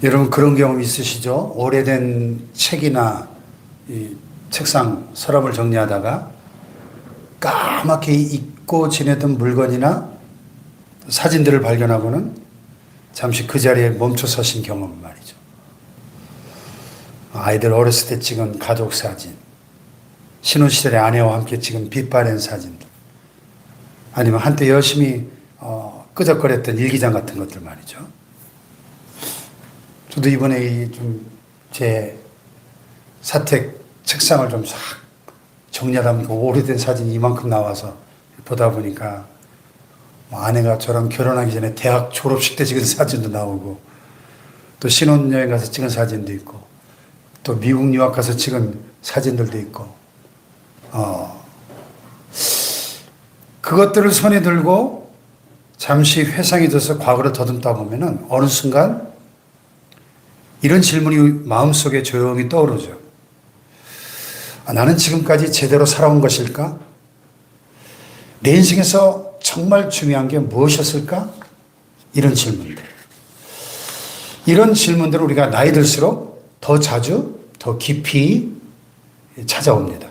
여러분 그런 경험 있으시죠? 오래된 책이나 이 책상 서랍을 정리하다가 까맣게 잊고 지내던 물건이나 사진들을 발견하고는 잠시 그 자리에 멈춰 서신 경험 말이죠. 아이들 어렸을 때 찍은 가족 사진, 신혼시절에 아내와 함께 찍은 빛바랜 사진들, 아니면 한때 열심히 끄적거렸던 일기장 같은 것들 말이죠. 저도 이번에 좀 제 사택 책상을 좀 싹 정리하다 보니까 오래된 사진이 이만큼 나와서 보다 보니까 아내가 저랑 결혼하기 전에 대학 졸업식 때 찍은 사진도 나오고, 또 신혼여행 가서 찍은 사진도 있고, 또 미국 유학 가서 찍은 사진들도 있고, 그것들을 손에 들고 잠시 회상이 돼서 과거를 더듬다 보면은 어느 순간 이런 질문이 마음속에 조용히 떠오르죠. 나는 지금까지 제대로 살아온 것일까? 내 인생에서 정말 중요한 게 무엇이었을까? 이런 질문들. 이런 질문들을 우리가 나이 들수록 더 자주, 더 깊이 찾아옵니다.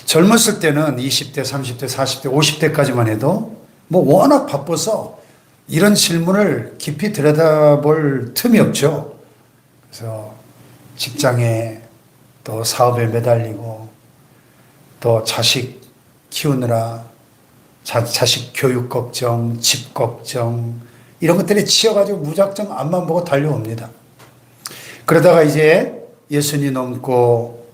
젊었을 때는 20대, 30대, 40대, 50대까지만 해도 워낙 바빠서 이런 질문을 깊이 들여다볼 틈이 없죠. 그래서 직장에 또 사업에 매달리고 또 자식 키우느라 자식 교육 걱정, 집 걱정 이런 것들에 치여가지고 무작정 앞만 보고 달려옵니다. 그러다가 이제 60이 넘고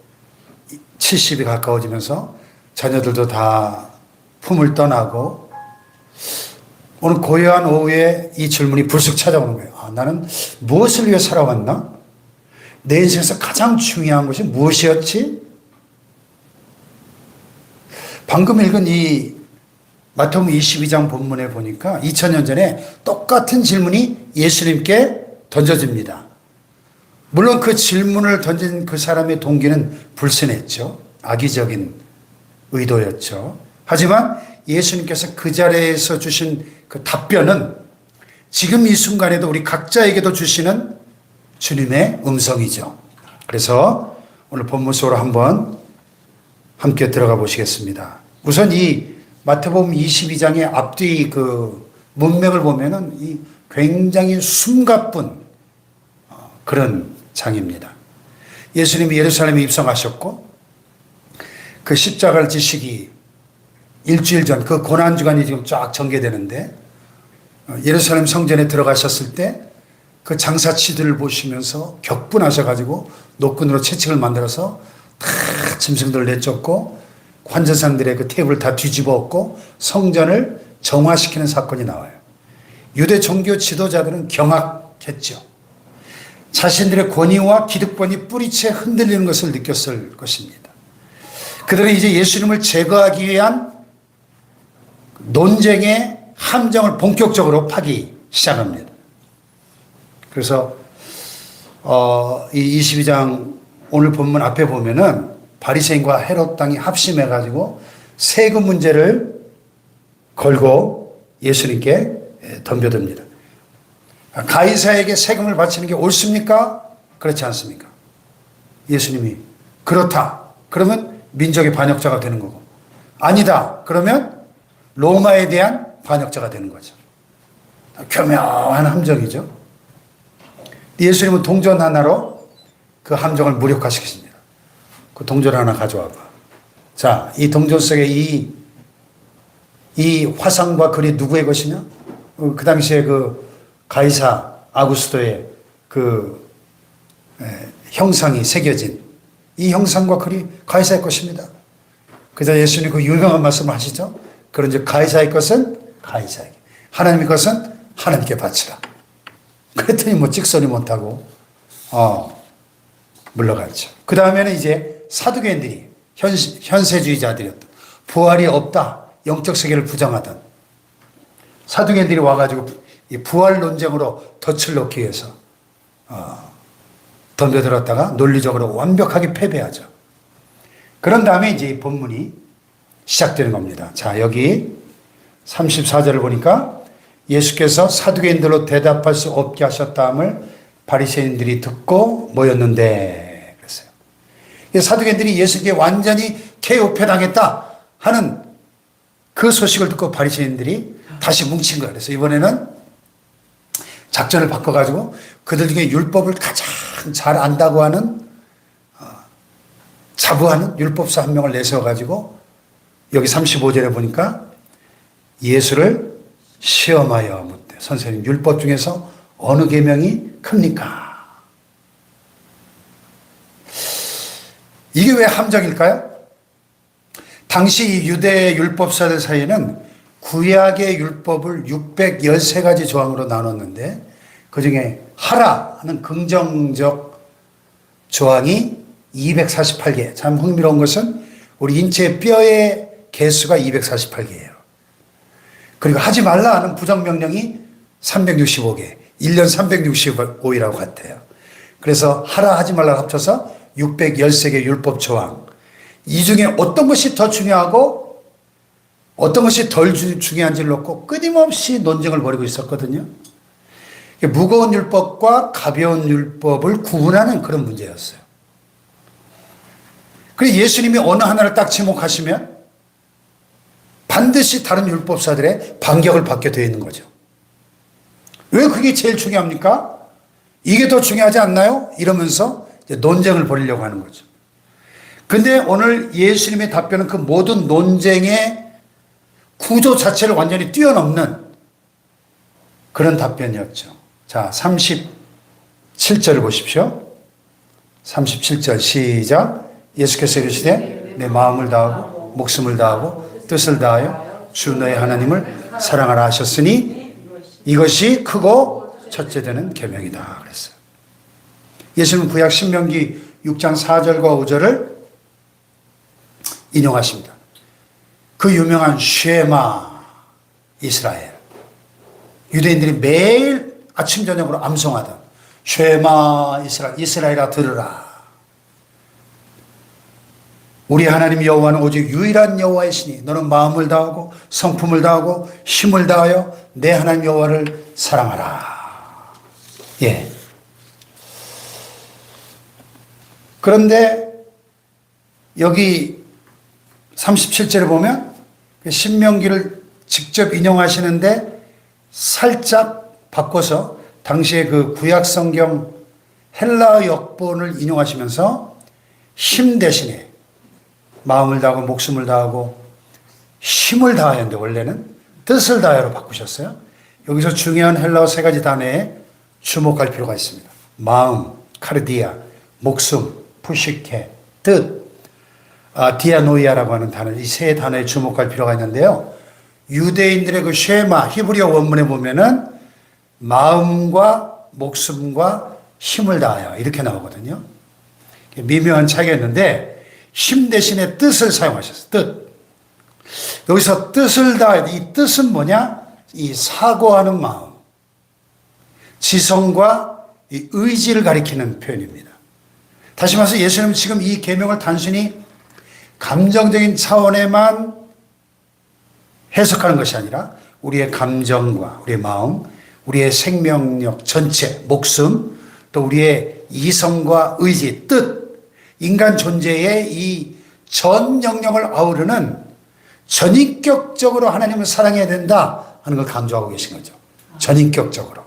70이 가까워지면서 자녀들도 다 품을 떠나고 오늘 고요한 오후에 이 질문이 불쑥 찾아오는 거예요. 나는 무엇을 위해 살아왔나? 내 인생에서 가장 중요한 것이 무엇이었지? 방금 읽은 이 마태복음 22장 본문에 보니까 2000년 전에 똑같은 질문이 예수님께 던져집니다. 물론 그 질문을 던진 그 사람의 동기는 불순했죠. 악의적인 의도였죠. 하지만 예수님께서 그 자리에서 주신 그 답변은 지금 이 순간에도 우리 각자에게도 주시는 주님의 음성이죠. 그래서 오늘 본문 속으로 한번 함께 들어가 보시겠습니다. 우선 이 마태복음 22장의 앞뒤 그 문맥을 보면은 이 굉장히 숨가쁜 그런 장입니다. 예수님이 예루살렘에 입성하셨고 그 십자가를 지시기 일주일 전 그 고난주간이 지금 쫙 전개되는데 예루살렘 성전에 들어가셨을 때 그 장사치들을 보시면서 격분하셔가지고 노끈으로 채찍을 만들어서 다 짐승들을 내쫓고 환전상들의 그 테이블을 다 뒤집어 엎고 성전을 정화시키는 사건이 나와요. 유대 종교 지도자들은 경악했죠. 자신들의 권위와 기득권이 뿌리채 흔들리는 것을 느꼈을 것입니다. 그들은 이제 예수님을 제거하기 위한 논쟁의 함정을 본격적으로 파기 시작합니다. 그래서 이 22장 오늘 본문 앞에 보면은 바리새인과 헤롯 당이 합심해가지고 세금 문제를 걸고 예수님께 덤벼듭니다. 가이사에게 세금을 바치는 게 옳습니까? 그렇지 않습니까? 예수님이 그렇다. 그러면 민족의 반역자가 되는 거고, 아니다. 그러면 로마에 대한 반역자가 되는 거죠. 교묘한 함정이죠. 예수님은 동전 하나로 그 함정을 무력화시키십니다. 그 동전 하나 가져와봐. 자, 이 동전 속에 이 화상과 글이 누구의 것이냐? 그 당시에 그 가이사 아구스토의 그 형상이 새겨진 이 형상과 글이 가이사의 것입니다. 그래서 예수님 그 유명한 말씀을 하시죠. 그런즉 가이사의 것은 가이사에게, 하나님의 것은 하나님께 바치라. 그랬더니 찍소리 못하고 물러갔죠. 그 다음에는 이제 사두개인들이 현세주의자들이었던, 부활이 없다, 영적 세계를 부정하던 사두개인들이 와가지고 이 부활 논쟁으로 덫을 놓기 위해서 덤벼들었다가 논리적으로 완벽하게 패배하죠. 그런 다음에 이제 이 본문이 시작되는 겁니다. 자, 여기 34절을 보니까 예수께서 사두개인들로 대답할 수 없게 하셨다함을 바리새인들이 듣고 모였는데 그랬어요. 사두개인들이 예수님께 완전히 개우패당했다 하는 그 소식을 듣고 바리새인들이 다시 뭉친 거예요. 그래서 이번에는 작전을 바꿔가지고 그들 중에 율법을 가장 잘 안다고 하는 자부하는 율법사 한 명을 내세워가지고 여기 35절에 보니까 예수를 시험하여 묻되 선생님 율법 중에서 어느 계명이 큽니까? 이게 왜 함정일까요? 당시 유대 율법사들 사이에는 구약의 율법을 613가지 조항으로 나눴는데 그중에 하라 하는 긍정적 조항이 248개. 참 흥미로운 것은 우리 인체 뼈의 개수가 248개예요. 그리고 하지 말라 하는 부정명령이 365개. 1년 365이라고 같아요. 그래서 하라 하지 말라 합쳐서 613개 율법 조항. 이 중에 어떤 것이 더 중요하고 어떤 것이 덜 중요한지를 놓고 끊임없이 논쟁을 벌이고 있었거든요. 무거운 율법과 가벼운 율법을 구분하는 그런 문제였어요. 그래서 예수님이 어느 하나를 딱 지목하시면 반드시 다른 율법사들의 반격을 받게 되어 있는 거죠. 왜 그게 제일 중요합니까? 이게 더 중요하지 않나요? 이러면서 이제 논쟁을 벌이려고 하는 거죠. 근데 오늘 예수님의 답변은 그 모든 논쟁의 구조 자체를 완전히 뛰어넘는 그런 답변이었죠. 자, 37절을 보십시오. 37절 시작. 예수께서 이르시되 내 마음을 다하고 목숨을 다하고 뜻을 다하여 주 너의 하나님을 사랑하라 하셨으니 이것이 크고 첫째 되는 계명이다 그랬어요. 예수님은 구약 신명기 6장 4절과 5절을 인용하십니다. 그 유명한 쉐마 이스라엘. 유대인들이 매일 아침 저녁으로 암송하던 쉐마 이스라엘, 이스라엘아 들으라. 우리 하나님 여호와는 오직 유일한 여호와이시니 너는 마음을 다하고 성품을 다하고 힘을 다하여 내 하나님 여호와를 사랑하라. 예. 그런데 여기 37절에 보면 신명기를 직접 인용하시는데 살짝 바꿔서 당시에 그 구약 성경 헬라 역본을 인용하시면서 힘 대신에 마음을 다하고 목숨을 다하고 힘을 다해야 하는데 원래는 뜻을 다하여로 바꾸셨어요. 여기서 중요한 헬라어 세 가지 단어에 주목할 필요가 있습니다. 마음, 카르디아, 목숨, 푸시케, 뜻, 디아노이아라고 하는 단어, 이 세 단어에 주목할 필요가 있는데요. 유대인들의 그 쉐마, 히브리어 원문에 보면은 마음과 목숨과 힘을 다하여 이렇게 나오거든요. 미묘한 차이가 있는데 힘 대신에 뜻을 사용하셨어요. 뜻. 여기서 뜻을 다하여, 이 뜻은 뭐냐? 이 사고하는 마음, 지성과 이 의지를 가리키는 표현입니다. 다시 말해서 예수님은 지금 이 계명을 단순히 감정적인 차원에만 해석하는 것이 아니라 우리의 감정과 우리의 마음, 우리의 생명력 전체, 목숨, 또 우리의 이성과 의지, 뜻, 인간 존재의 이 전 영역을 아우르는 전인격적으로 하나님을 사랑해야 된다 하는 걸 강조하고 계신 거죠. 전인격적으로.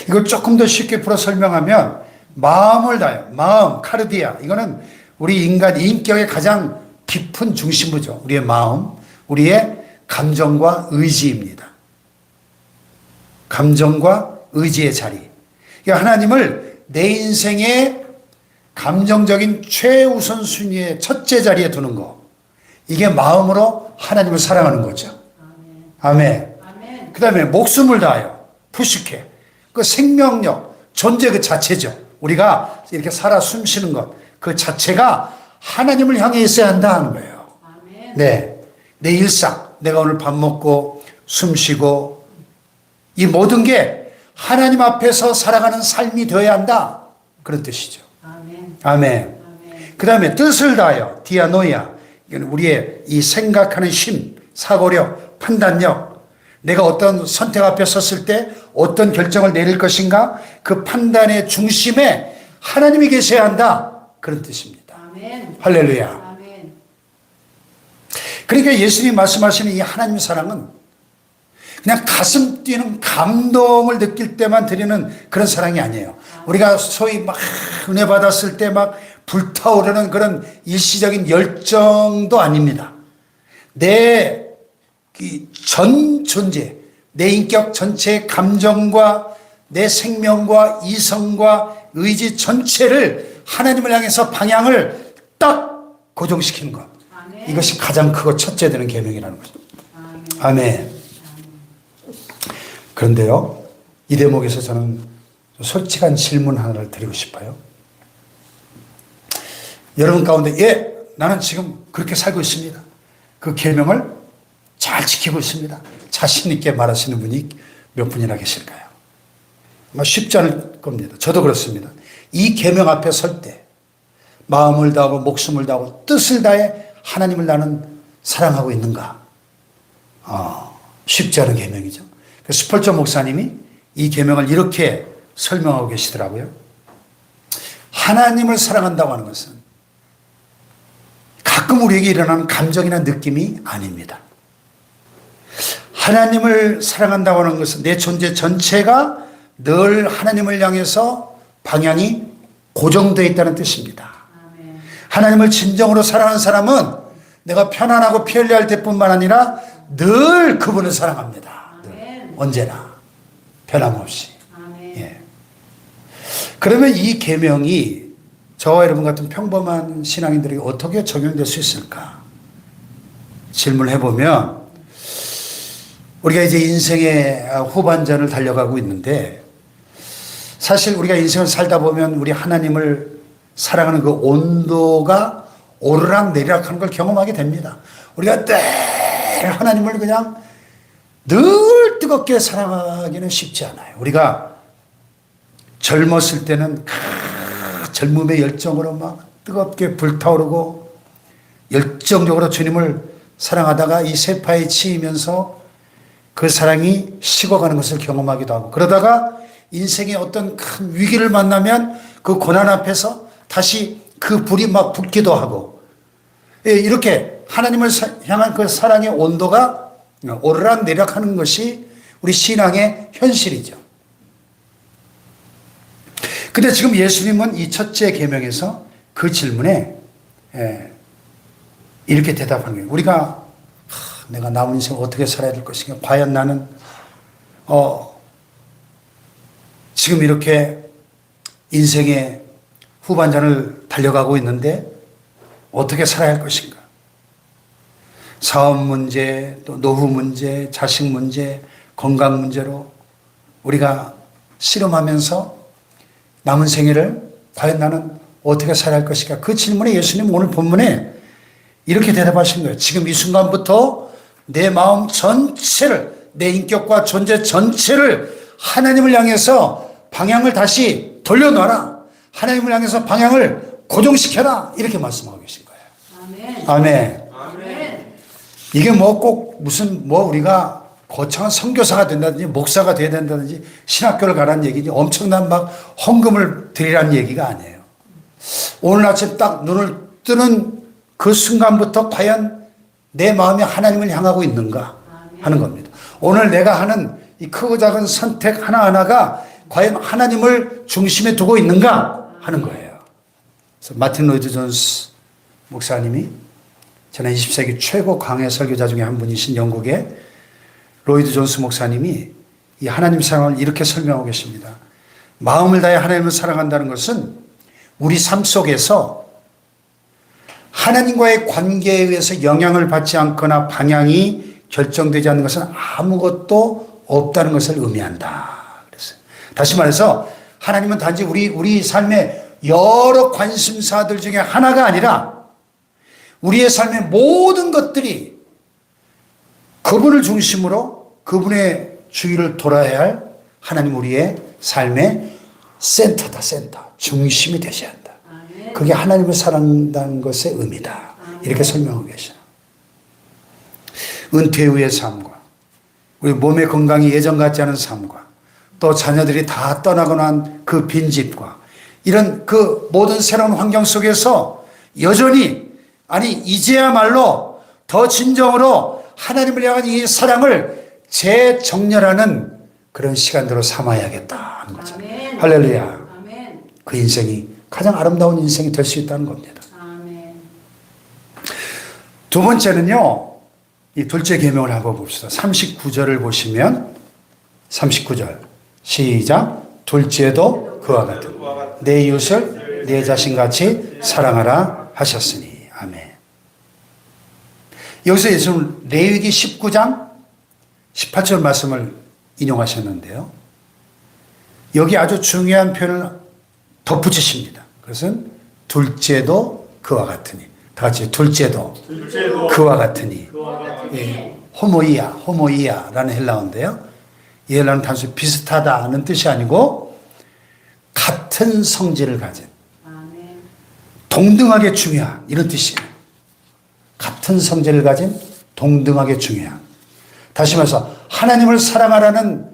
이걸 조금 더 쉽게 풀어 설명하면 마음을 다해요. 마음, 카르디아. 이거는 우리 인간 인격의 가장 깊은 중심부죠. 우리의 마음, 우리의 감정과 의지입니다. 감정과 의지의 자리. 그러니까 하나님을 내 인생의 감정적인 최우선 순위의 첫째 자리에 두는 거. 이게 마음으로 하나님을 사랑하는 거죠. 아멘. 아멘. 그 다음에 목숨을 다하여. 푸시케. 그 생명력, 존재 그 자체죠. 우리가 이렇게 살아 숨 쉬는 것. 그 자체가 하나님을 향해 있어야 한다 하는 거예요. 아멘. 네. 내 일상. 내가 오늘 밥 먹고 숨 쉬고 이 모든 게 하나님 앞에서 살아가는 삶이 되어야 한다. 그런 뜻이죠. 아멘. 아멘. 그 다음에 뜻을 다하여 디아노이아. 이건 우리의 이 생각하는 힘, 사고력, 판단력. 내가 어떤 선택 앞에 섰을 때 어떤 결정을 내릴 것인가? 그 판단의 중심에 하나님이 계셔야 한다. 그런 뜻입니다. 아멘. 할렐루야. 아멘. 그러니까 예수님이 말씀하시는 이 하나님의 사랑은 그냥 가슴 뛰는 감동을 느낄 때만 드리는 그런 사랑이 아니에요. 우리가 소위 막 은혜 받았을 때 막 불타오르는 그런 일시적인 열정도 아닙니다. 내 전 존재, 내 인격 전체의 감정과 내 생명과 이성과 의지 전체를 하나님을 향해서 방향을 딱 고정시키는 것. 아멘. 이것이 가장 크고 첫째 되는 계명이라는 거죠. 아멘. 그런데요, 이 대목에서 저는 솔직한 질문 하나를 드리고 싶어요. 여러분 가운데, 예, 나는 지금 그렇게 살고 있습니다. 그 계명을 잘 지키고 있습니다. 자신 있게 말하시는 분이 몇 분이나 계실까요? 아마 쉽지 않을 겁니다. 저도 그렇습니다. 이 계명 앞에 설 때 마음을 다하고 목숨을 다하고 뜻을 다해 하나님을 나는 사랑하고 있는가? 쉽지 않은 계명이죠. 스펄저 목사님이 이 계명을 이렇게 설명하고 계시더라고요. 하나님을 사랑한다고 하는 것은 가끔 우리에게 일어나는 감정이나 느낌이 아닙니다. 하나님을 사랑한다고 하는 것은 내 존재 전체가 늘 하나님을 향해서 방향이 고정되어 있다는 뜻입니다. 아멘. 하나님을 진정으로 사랑하는 사람은 내가 편안하고 편리할 때뿐만 아니라 늘 그분을 사랑합니다. 아멘. 언제나 변함없이. 아멘. 예. 그러면 이 계명이 저와 여러분 같은 평범한 신앙인들에게 어떻게 적용될 수 있을까? 질문을 해보면 우리가 이제 인생의 후반전을 달려가고 있는데 사실 우리가 인생을 살다 보면 우리 하나님을 사랑하는 그 온도가 오르락 내리락 하는 걸 경험하게 됩니다. 우리가 늘 하나님을 그냥 늘 뜨겁게 사랑하기는 쉽지 않아요. 우리가 젊었을 때는 젊음의 열정으로 막 뜨겁게 불타오르고 열정적으로 주님을 사랑하다가 이 세파에 치이면서 그 사랑이 식어가는 것을 경험하기도 하고 그러다가 인생의 어떤 큰 위기를 만나면 그 고난 앞에서 다시 그 불이 막 붙기도 하고 이렇게 하나님을 향한 그 사랑의 온도가 오르락 내리락 하는 것이 우리 신앙의 현실이죠. 근데 지금 예수님은 이 첫째 계명에서 그 질문에 이렇게 대답하는 거예요. 우리가 내가 남은 인생 어떻게 살아야 될 것인가? 과연 나는 지금 이렇게 인생의 후반전을 달려가고 있는데 어떻게 살아야 할 것인가? 사업 문제, 또 노후 문제, 자식 문제, 건강 문제로 우리가 씨름하면서 남은 생애를 과연 나는 어떻게 살아야 할 것인가? 그 질문에 예수님 오늘 본문에 이렇게 대답하신 거예요. 지금 이 순간부터 내 마음 전체를, 내 인격과 존재 전체를 하나님을 향해서 방향을 다시 돌려놔라. 하나님을 향해서 방향을 고정시켜라. 이렇게 말씀하고 계신 거예요. 아멘. 아멘. 아멘. 이게 뭐 꼭 무슨 우리가 거창한 선교사가 된다든지 목사가 돼야 된다든지 신학교를 가라는 얘기지 엄청난 막 헌금을 드리라는 얘기가 아니에요. 오늘 아침 딱 눈을 뜨는 그 순간부터 과연 내 마음이 하나님을 향하고 있는가 하는 겁니다. 오늘 내가 하는 이 크고 작은 선택 하나하나가 과연 하나님을 중심에 두고 있는가 하는 거예요. 그래서 마틴 로이드 존스 목사님이 지난 20세기 최고 강해 설교자 중에 한 분이신 영국의 로이드 존스 목사님이 이 하나님 사랑을 이렇게 설명하고 계십니다. 마음을 다해 하나님을 사랑한다는 것은 우리 삶 속에서 하나님과의 관계에 의해서 영향을 받지 않거나 방향이 결정되지 않는 것은 아무것도 없다는 것을 의미한다. 그랬어요. 다시 말해서 하나님은 단지 우리 삶의 여러 관심사들 중에 하나가 아니라 우리의 삶의 모든 것들이 그분을 중심으로 그분의 주위를 돌아야 할 하나님 우리의 삶의 센터다, 센터. 중심이 되셔야 한다. 그게 하나님을 사랑한다는 것의 의미다. 이렇게 설명하고 계셔요. 은퇴 후의 삶과 우리 몸의 건강이 예전 같지 않은 삶과 또 자녀들이 다 떠나고 난 그 빈집과 이런 그 모든 새로운 환경 속에서 여전히 아니 이제야말로 더 진정으로 하나님을 향한 이 사랑을 재정렬하는 그런 시간대로 삼아야겠다 하는 거죠. 아멘. 할렐루야. 아멘. 그 인생이 가장 아름다운 인생이 될 수 있다는 겁니다. 아멘. 두 번째는요. 이 둘째 계명을 한번 봅시다. 39절을 보시면 39절 시작. 둘째도 그와 같은 내 이웃을 내 자신같이 사랑하라 하셨으니. 아멘. 여기서 예수님은 레위기 19장 18절 말씀을 인용하셨는데요. 여기 아주 중요한 표현을 덧붙이십니다. 그것은 둘째도 그와 같으니. 다 같이 둘째도 그와 같으니. 예, 호모이아라는 헬라어인데요. 이 헬라어는 단순히 비슷하다는 뜻이 아니고 같은 성질을 가진 아멘. 동등하게 중요한 이런 뜻이에요. 같은 성질을 가진 동등하게 중요한. 다시 말해서 하나님을 사랑하라는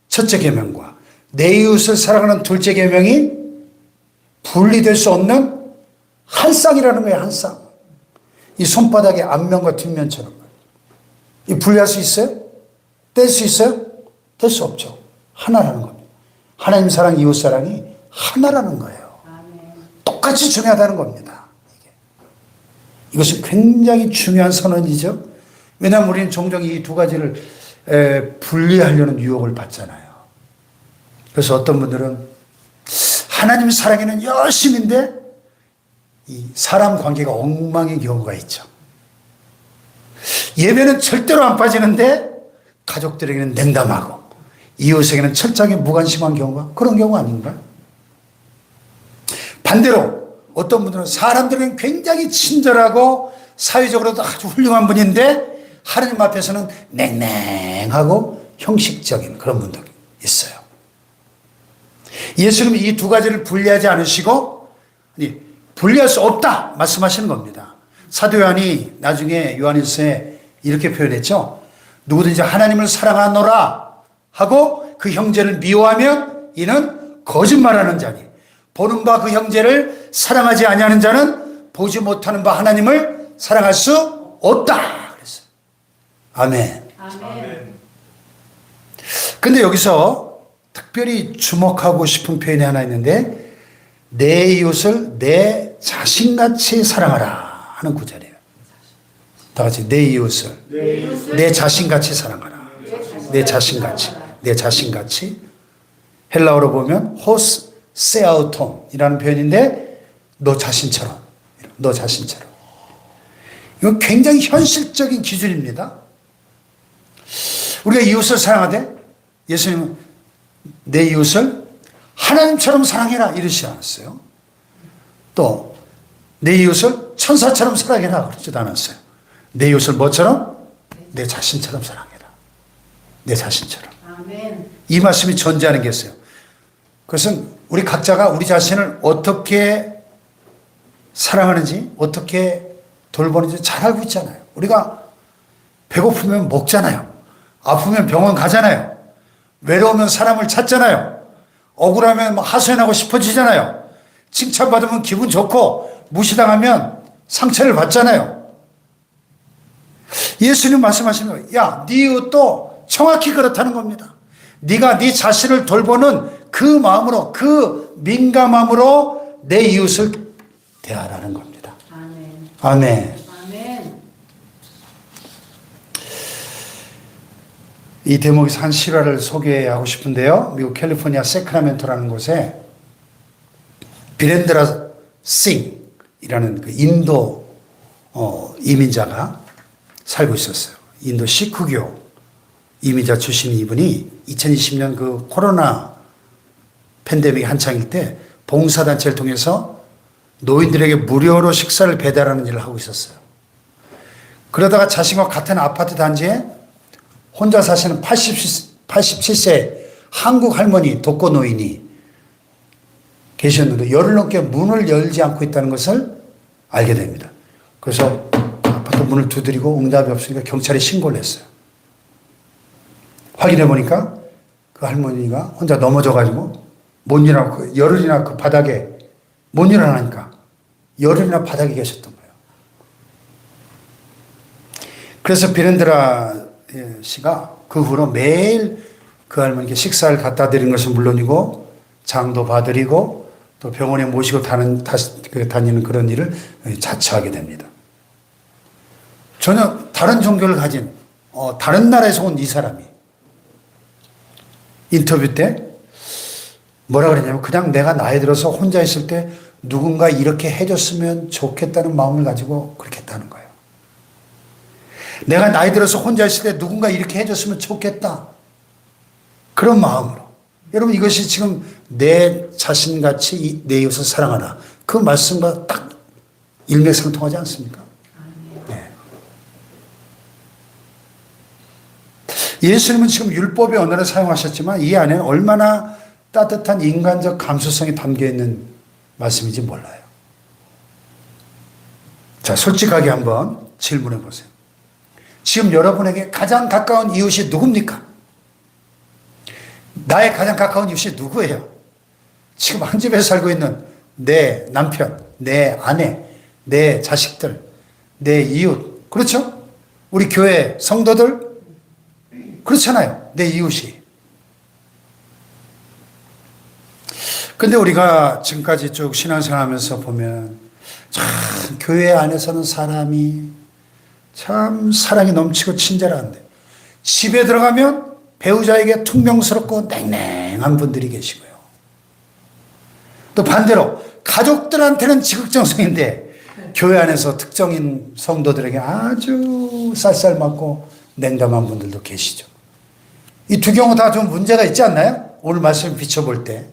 첫째 계명과 내 이웃을 사랑하는 둘째 계명이 분리될 수 없는 한 쌍이라는 거예요. 한 쌍. 이 손바닥의 앞면과 뒷면처럼. 이 분리할 수 있어요? 뗄 수 있어요? 뗄 수 없죠. 하나라는 겁니다. 하나님 사랑, 이웃 사랑이 하나라는 거예요. 아멘. 똑같이 중요하다는 겁니다. 이것은 굉장히 중요한 선언이죠. 왜냐하면 우리는 종종 이 두 가지를 분리하려는 유혹을 받잖아요. 그래서 어떤 분들은 하나님 사랑에는 열심인데 이 사람 관계가 엉망인 경우가 있죠. 예배는 절대로 안 빠지는데 가족들에게는 냉담하고 이웃에게는 철저하게 무관심한 경우가 그런 경우 아닌가? 반대로 어떤 분들은 사람들은 굉장히 친절하고 사회적으로도 아주 훌륭한 분인데 하나님 앞에서는 냉랭하고 형식적인 그런 분도 있어요. 예수님은 이 두 가지를 분리하지 않으시고 분리할 수 없다 말씀하시는 겁니다. 사도 요한이 나중에 요한일서에 이렇게 표현했죠. 누구든지 하나님을 사랑하노라 하고 그 형제를 미워하면 이는 거짓말하는 자니 보는 바 그 형제를 사랑하지 아니하는 자는 보지 못하는 바 하나님을 사랑할 수 없다 그랬어요. 아멘. 아멘. 근데 여기서 특별히 주목하고 싶은 표현이 하나 있는데 내 이웃을 내 자신같이 사랑하라 하는 구절이에요. 다 같이 내 이웃을 내 자신같이 사랑하라. 내 자신같이. 내 자신같이. 헬라어로 보면 호스 세아우톤이라는 표현인데 너 자신처럼. 너 자신처럼. 이건 굉장히 현실적인 기준입니다. 우리가 이웃을 사랑하되 예수님은 내 이웃을 하나님처럼 사랑해라 이러시지 않았어요. 또 내 이웃을 천사처럼 사랑해라 그러지도 않았어요. 내 이웃을 뭐처럼? 내 자신처럼 사랑해라. 내 자신처럼. 아멘. 이 말씀이 전제하는 게 있어요. 그것은 우리 각자가 우리 자신을 어떻게 사랑하는지 어떻게 돌보는지 잘 알고 있잖아요. 우리가 배고프면 먹잖아요. 아프면 병원 가잖아요. 외로우면 사람을 찾잖아요. 억울하면 하소연하고 싶어지잖아요. 칭찬받으면 기분 좋고 무시당하면 상처를 받잖아요. 예수님 말씀하시는 거예요. 야, 네 이웃도 정확히 그렇다는 겁니다. 네가 네 자신을 돌보는 그 마음으로 그 민감함으로 내 이웃을 대하라는 겁니다. 아멘. 아멘. 아멘. 이 대목에서 한 실화를 소개하고 싶은데요. 미국 캘리포니아 세크라멘토라는 곳에 비렌드라 싱이라는 그 인도 이민자가 살고 있었어요. 인도 시크교 이민자 출신 이분이 2020년 그 코로나 팬데믹 한창일 때 봉사단체를 통해서 노인들에게 무료로 식사를 배달하는 일을 하고 있었어요. 그러다가 자신과 같은 아파트 단지에 혼자 사시는 87세 한국 할머니 독거 노인이 계셨는데 열흘 넘게 문을 열지 않고 있다는 것을 알게 됩니다. 그래서 아파트 문을 두드리고 응답이 없으니까 경찰에 신고를 했어요. 확인해 보니까 그 할머니가 혼자 넘어져가지고 못 일어나고 열흘이나 그 바닥에 못 일어나니까 열흘이나 바닥에 계셨던 거예요. 그래서 비렌드라 씨가 그 후로 매일 그 할머니께 식사를 갖다 드리는 것은 물론이고 장도 봐드리고 또 병원에 모시고 다니는 그런 일을 자처하게 됩니다. 전혀 다른 종교를 가진 다른 나라에서 온 이 사람이 인터뷰 때 뭐라 그랬냐면 그냥 내가 나이 들어서 혼자 있을 때 누군가 이렇게 해줬으면 좋겠다는 마음을 가지고 그렇게 했다는 거예요. 내가 나이 들어서 혼자 있을 때 누군가 이렇게 해줬으면 좋겠다. 그런 마음으로. 여러분 이것이 지금 내 자신같이 내 이웃을 사랑하라. 그 말씀과 딱 일맥상통하지 않습니까? 네. 예수님은 지금 율법의 언어를 사용하셨지만 이 안에는 얼마나 따뜻한 인간적 감수성이 담겨있는 말씀인지 몰라요. 자, 솔직하게 한번 질문해 보세요. 지금 여러분에게 가장 가까운 이웃이 누굽니까? 나의 가장 가까운 이웃이 누구예요? 지금 한 집에 살고 있는 내 남편, 내 아내, 내 자식들, 내 이웃. 그렇죠? 우리 교회 성도들. 그렇잖아요. 내 이웃이. 근데 우리가 지금까지 쭉 신앙생활 하면서 보면 참 교회 안에서는 사람이 참 사랑이 넘치고 친절한데 집에 들어가면 배우자에게 퉁명스럽고 냉랭한 분들이 계시고요. 또 반대로 가족들한테는 지극정성인데 교회 안에서 특정인 성도들에게 아주 쌀쌀맞고 냉담한 분들도 계시죠. 이 두 경우 다 좀 문제가 있지 않나요? 오늘 말씀 비춰볼 때.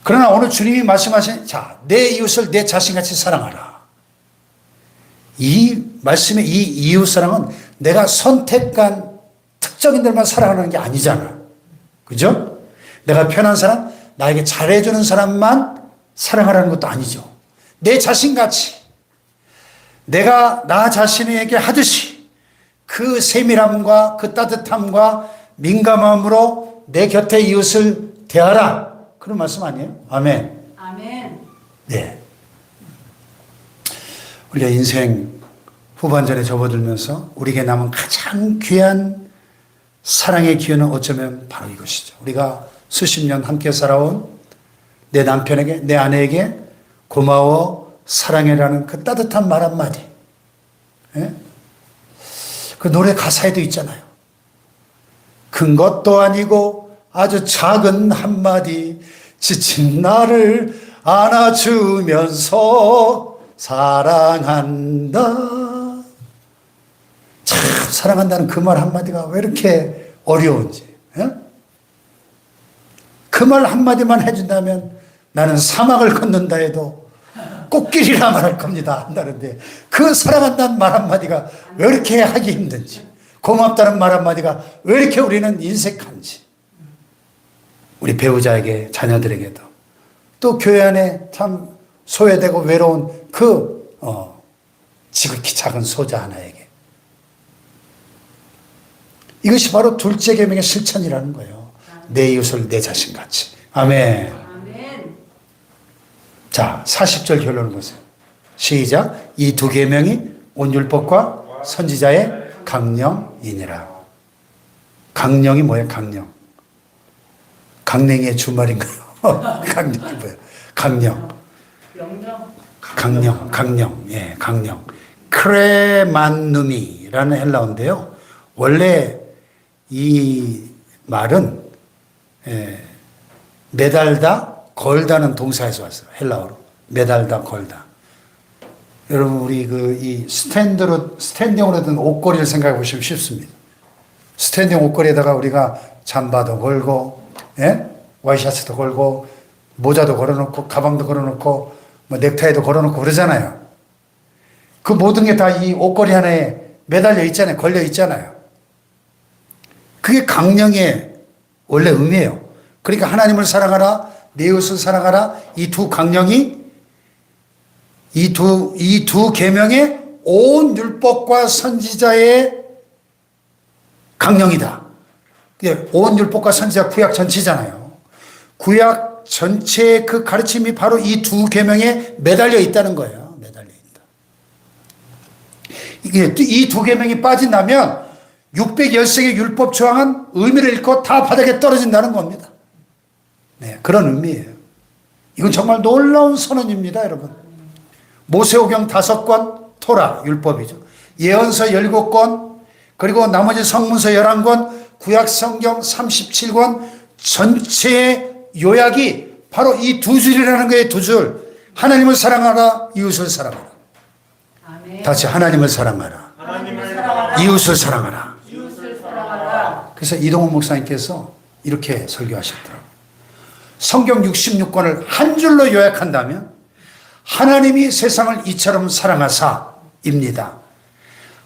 그러나 오늘 주님이 말씀하신 자, 내 이웃을 내 자신같이 사랑하라. 이 말씀의 이 이웃 사랑은 내가 선택한 특정인들만 사랑하는 게 아니잖아. 그죠? 내가 편한 사람, 나에게 잘해주는 사람만 사랑하라는 것도 아니죠. 내 자신같이 내가 나 자신에게 하듯이 그 세밀함과 그 따뜻함과 민감함으로 내 곁의 이웃을 대하라. 그런 말씀 아니에요? 아멘. 아멘. 네. 우리가 인생 후반전에 접어들면서 우리에게 남은 가장 귀한 사랑의 기회는 어쩌면 바로 이것이죠. 우리가 수십 년 함께 살아온 내 남편에게, 내 아내에게 고마워, 사랑해라는 그 따뜻한 말 한마디. 예? 그 노래 가사에도 있잖아요. 큰 것도 아니고 아주 작은 한마디, 지친 나를 안아주면서 사랑한다. 참 사랑한다는 그 말 한마디가 왜 이렇게 어려운지. 예? 그 말 한마디만 해준다면 나는 사막을 걷는다 해도 꽃길이라 말할 겁니다 한다는데 그 사랑한다는 말 한마디가 왜 이렇게 하기 힘든지, 고맙다는 말 한마디가 왜 이렇게 우리는 인색한지, 우리 배우자에게, 자녀들에게도, 또 교회 안에 참 소외되고 외로운 그 지극히 작은 소자 하나에게. 이것이 바로 둘째 계명의 실천이라는 거예요. 내 이웃을 내 자신같이. 아멘. 아멘. 자, 40절 결론을 보세요. 시작. 이 두 계명이 온 율법과 선지자의 강령이니라. 강령이 뭐예요? 강령. 강냉이의 주말인가요? 강령이 뭐예요? 강령. 강령. 예, 강령. 크레만누미라는 헬라어인데요. 원래 이 말은 매달다, 걸다는 동사에서 왔어요. 헬라어로. 매달다, 걸다. 여러분, 우리 이 스탠딩으로 든 옷걸이를 생각해 보시면 쉽습니다. 스탠딩 옷걸이에다가 우리가 잠바도 걸고, 예? 와이셔츠도 걸고, 모자도 걸어놓고, 가방도 걸어놓고, 뭐 넥타이도 걸어놓고 그러잖아요. 그 모든 게 다 이 옷걸이 하나에 매달려 있잖아요. 걸려 있잖아요. 그게 강령의 원래 의미예요. 그러니까 하나님을 사랑하라, 내 이웃을 사랑하라, 이 두 강령이, 이 두 계명의 온 율법과 선지자의 강령이다. 온 율법과 선지자 구약 전체잖아요. 구약 전체의 그 가르침이 바로 이 두 계명에 매달려 있다는 거예요. 매달려 있다. 이게 이 두 계명이 빠진다면 613개 율법 조항은 의미를 잃고 다 바닥에 떨어진다는 겁니다. 네, 그런 의미예요. 이건 정말 놀라운 선언입니다, 여러분. 모세오경 5권, 토라 율법이죠. 예언서 17권, 그리고 나머지 성문서 11권, 구약 성경 37권 전체의 요약이 바로 이 두 줄이라는 거예요. 두 줄. 하나님을 사랑하라, 이웃을 사랑하라. 아멘. 다시 하나님을 사랑하라, 하나님을 사랑하라. 이웃을 사랑하라. 이웃을 사랑하라. 그래서 이동훈 목사님께서 이렇게 설교하셨더라고요. 성경 66권을 한 줄로 요약한다면 하나님이 세상을 이처럼 사랑하사입니다.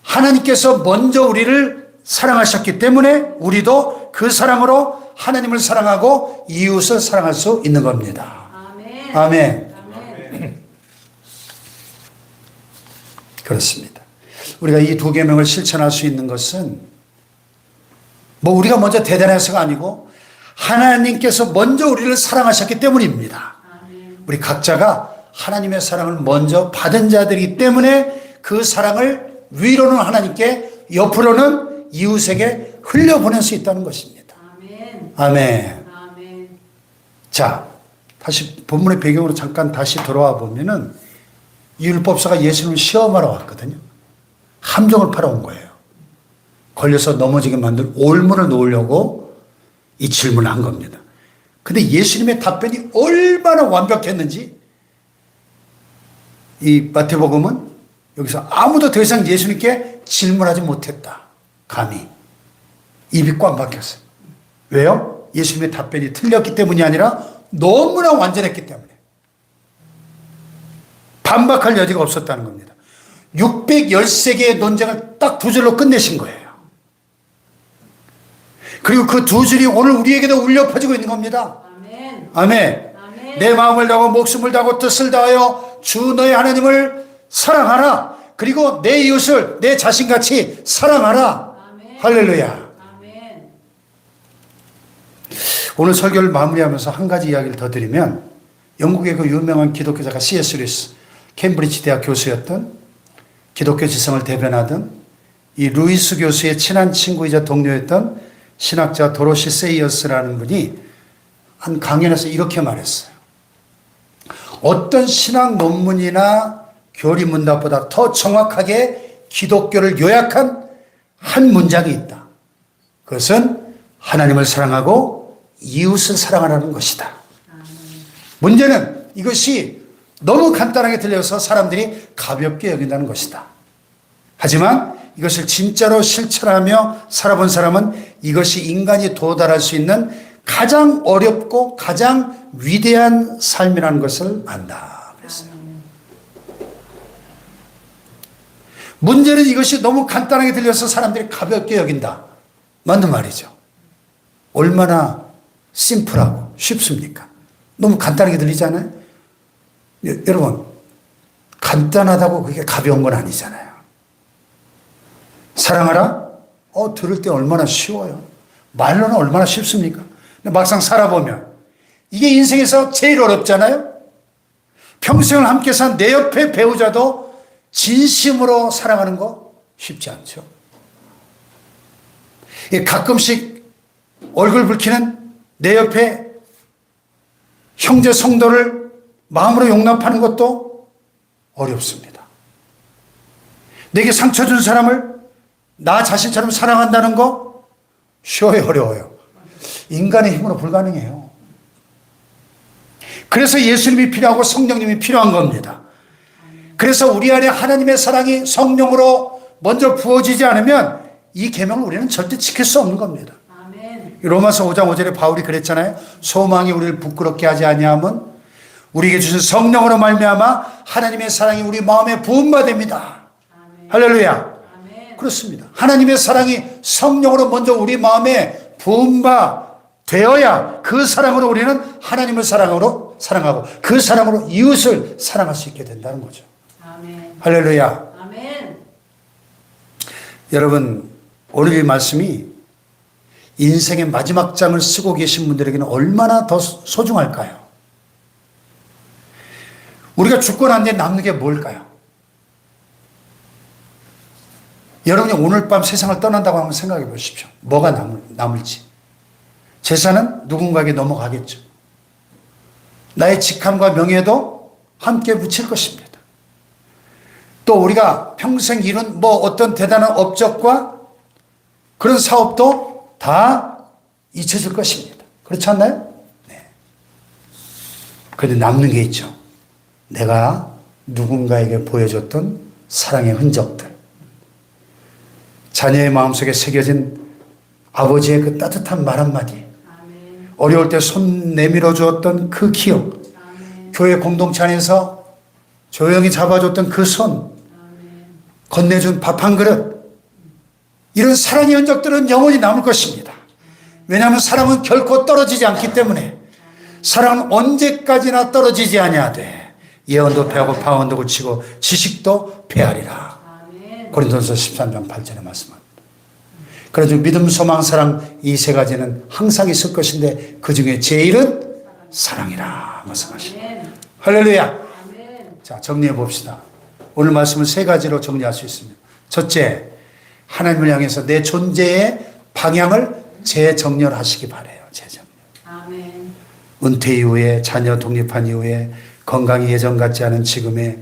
하나님께서 먼저 우리를 사랑하셨기 때문에 우리도 그 사랑으로 하나님을 사랑하고 이웃을 사랑할 수 있는 겁니다. 아멘. 아멘. 아멘. 그렇습니다. 우리가 이 두 계명을 실천할 수 있는 것은 뭐 우리가 먼저 대단해서가 아니고 하나님께서 먼저 우리를 사랑하셨기 때문입니다. 아멘. 우리 각자가 하나님의 사랑을 먼저 받은 자들이기 때문에 그 사랑을 위로는 하나님께, 옆으로는 이웃에게 흘려보낼 수 있다는 것입니다. 아멘. 아멘. 아멘. 자, 다시 본문의 배경으로 잠깐 다시 돌아와 보면은 이 율법사가 예수님을 시험하러 왔거든요. 함정을 팔아온 거예요. 걸려서 넘어지게 만든 올문을 놓으려고 이 질문을 한 겁니다. 근데 예수님의 답변이 얼마나 완벽했는지 이 마태복음은 여기서 아무도 더 이상 예수님께 질문하지 못했다. 감히. 입이 꽉 막혔어요. 왜요? 예수님의 답변이 틀렸기 때문이 아니라 너무나 완전했기 때문에. 반박할 여지가 없었다는 겁니다. 613개의 논쟁을 딱 두 줄로 끝내신 거예요. 그리고 그 두 줄이 오늘 우리에게도 울려 퍼지고 있는 겁니다. 아멘. 아멘. 아멘. 내 마음을 다하고 목숨을 다하고 뜻을 다하여 주 너의 하나님을 사랑하라. 그리고 내 이웃을 내 자신같이 사랑하라. 아멘. 할렐루야. 아멘. 오늘 설교를 마무리하면서 한 가지 이야기를 더 드리면 영국의 그 유명한 기독교 작가 C.S. 루이스, 캠브리지 대학 교수였던, 기독교 지성을 대변하던 이 루이스 교수의 친한 친구이자 동료였던 신학자 도로시 세이어스라는 분이 한 강연에서 이렇게 말했어요. 어떤 신학 논문이나 교리 문답보다 더 정확하게 기독교를 요약한 한 문장이 있다. 그것은 하나님을 사랑하고 이웃을 사랑하라는 것이다. 문제는 이것이 너무 간단하게 들려서 사람들이 가볍게 여긴다는 것이다. 하지만 이것을 진짜로 실천하며 살아본 사람은 이것이 인간이 도달할 수 있는 가장 어렵고 가장 위대한 삶이라는 것을 안다. 그랬어요. 문제는 이것이 너무 간단하게 들려서 사람들이 가볍게 여긴다. 맞는 말이죠. 얼마나 심플하고 쉽습니까? 너무 간단하게 들리잖아요. 여러분, 간단하다고 그게 가벼운 건 아니잖아요. 사랑하라? 들을 때 얼마나 쉬워요. 말로는 얼마나 쉽습니까? 근데 막상 살아보면 이게 인생에서 제일 어렵잖아요. 평생을 함께 산 내 옆에 배우자도 진심으로 사랑하는 거 쉽지 않죠. 가끔씩 얼굴 붉히는 내 옆에 형제 성도를 마음으로 용납하는 것도 어렵습니다. 내게 상처 준 사람을 나 자신처럼 사랑한다는 거 쉬워요, 어려워요? 인간의 힘으로 불가능해요. 그래서 예수님이 필요하고 성령님이 필요한 겁니다. 그래서 우리 안에 하나님의 사랑이 성령으로 먼저 부어지지 않으면 이 계명을 우리는 절대 지킬 수 없는 겁니다. 아멘. 로마서 5장 5절에 바울이 그랬잖아요. 소망이 우리를 부끄럽게 하지 아니함은 우리에게 주신 성령으로 말미암아 하나님의 사랑이 우리 마음에 부음받습니다. 아멘. 할렐루야. 아멘. 그렇습니다. 하나님의 사랑이 성령으로 먼저 우리 마음에 부음바 되어야 그 사랑으로 우리는 하나님을 사랑하고 그 사랑으로 이웃을 사랑할 수 있게 된다는 거죠. 아멘. 할렐루야. 아멘. 여러분, 오늘 이 말씀이 인생의 마지막 장을 쓰고 계신 분들에게는 얼마나 더 소중할까요? 우리가 죽고 난 뒤에 남는 게 뭘까요? 여러분이 오늘 밤 세상을 떠난다고 한번 생각해 보십시오. 뭐가 남을지. 재산은 누군가에게 넘어가겠죠. 나의 직함과 명예도 함께 묻힐 것입니다. 또 우리가 평생 이룬 어떤 대단한 업적과 그런 사업도 다 잊혀질 것입니다. 그렇지 않나요? 네. 그런데 남는 게 있죠. 내가 누군가에게 보여줬던 사랑의 흔적들. 자녀의 마음속에 새겨진 아버지의 그 따뜻한 말 한마디. 아멘. 어려울 때 손 내밀어 주었던 그 기억. 아멘. 교회 공동체 안에서 조용히 잡아줬던 그 손. 아멘. 건네준 밥 한 그릇. 이런 사랑의 흔적들은 영원히 남을 것입니다. 왜냐하면 사랑은 결코 떨어지지 않기 때문에 사랑은 언제까지나 떨어지지 아니하되 예언도 패하고 파원도 그치고 지식도 패하리라. 아멘. 고린도서 13장 8절에 말씀합니다. 그래서 믿음, 소망, 사랑 이 세 가지는 항상 있을 것인데 그 중에 제일은 사랑이라 말씀하십니다. 아멘. 할렐루야. 아멘. 자, 정리해 봅시다. 오늘 말씀을 세 가지로 정리할 수 있습니다. 첫째, 하나님을 향해서 내 존재의 방향을 재정렬하시기 바라요. 재정렬. 아멘. 은퇴 이후에 자녀 독립한 이후에 건강이 예전 같지 않은 지금에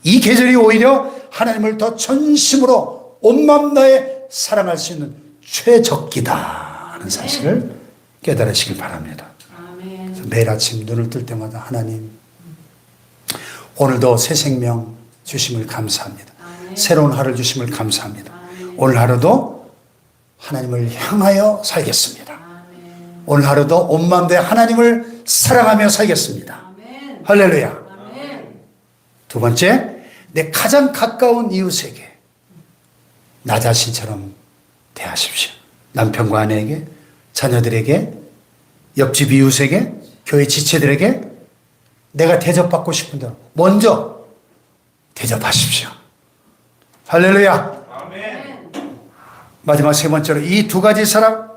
이 계절이 오히려 하나님을 더 전심으로 온 마음 다해 사랑할 수 있는 최적기다 하는 사실을 깨달으시길 바랍니다. 아멘. 그래서 매일 아침 눈을 뜰 때마다 하나님 오늘도 새 생명 주심을 감사합니다. 아멘. 새로운 하루를 주심을 감사합니다. 아멘. 오늘 하루도 하나님을 향하여 살겠습니다. 아멘. 오늘 하루도 온 마음 다해 하나님을 사랑하며 살겠습니다. 아멘. 할렐루야. 아멘. 두 번째, 내 가장 가까운 이웃에게 나 자신처럼 대하십시오. 남편과 아내에게, 자녀들에게, 옆집 이웃에게, 교회 지체들에게 내가 대접받고 싶은 대로 먼저 대접하십시오. 할렐루야. 아멘. 마지막 세 번째로 이 두 가지 사랑,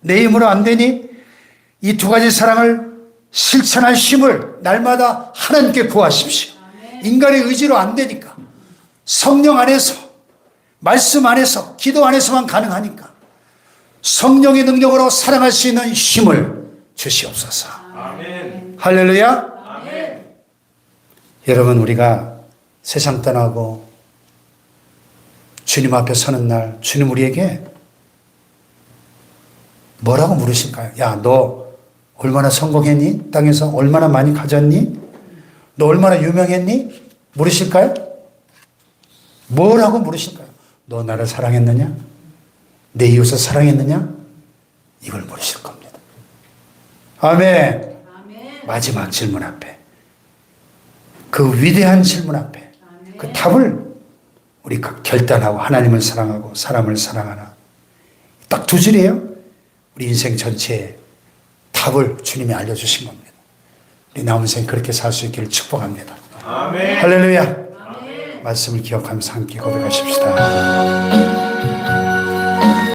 내 힘으로 안 되니 이 두 가지 사랑을 실천할 힘을 날마다 하나님께 구하십시오. 인간의 의지로 안 되니까 성령 안에서, 말씀 안에서, 기도 안에서만 가능하니까 성령의 능력으로 사랑할 수 있는 힘을 주시옵소서. 아멘. 할렐루야. 아멘. 여러분, 우리가 세상 떠나고 주님 앞에 서는 날 주님 우리에게 뭐라고 물으실까요? 야, 너 얼마나 성공했니? 땅에서 얼마나 많이 가졌니? 너 얼마나 유명했니? 물으실까요? 뭐라고 물으실까요? 너 나를 사랑했느냐? 내 이웃을 사랑했느냐? 이걸 물으실 겁니다. 아멘. 아멘. 마지막 질문 앞에, 그 위대한 질문 앞에 아멘. 그 답을 우리가 결단하고 하나님을 사랑하고 사람을 사랑하나, 딱 두 줄이에요. 우리 인생 전체에 답을 주님이 알려주신 겁니다. 우리 남은 생 그렇게 살 수 있기를 축복합니다. 아멘. 할렐루야. 아멘. 말씀을 기억하면서 함께 고백하십시다.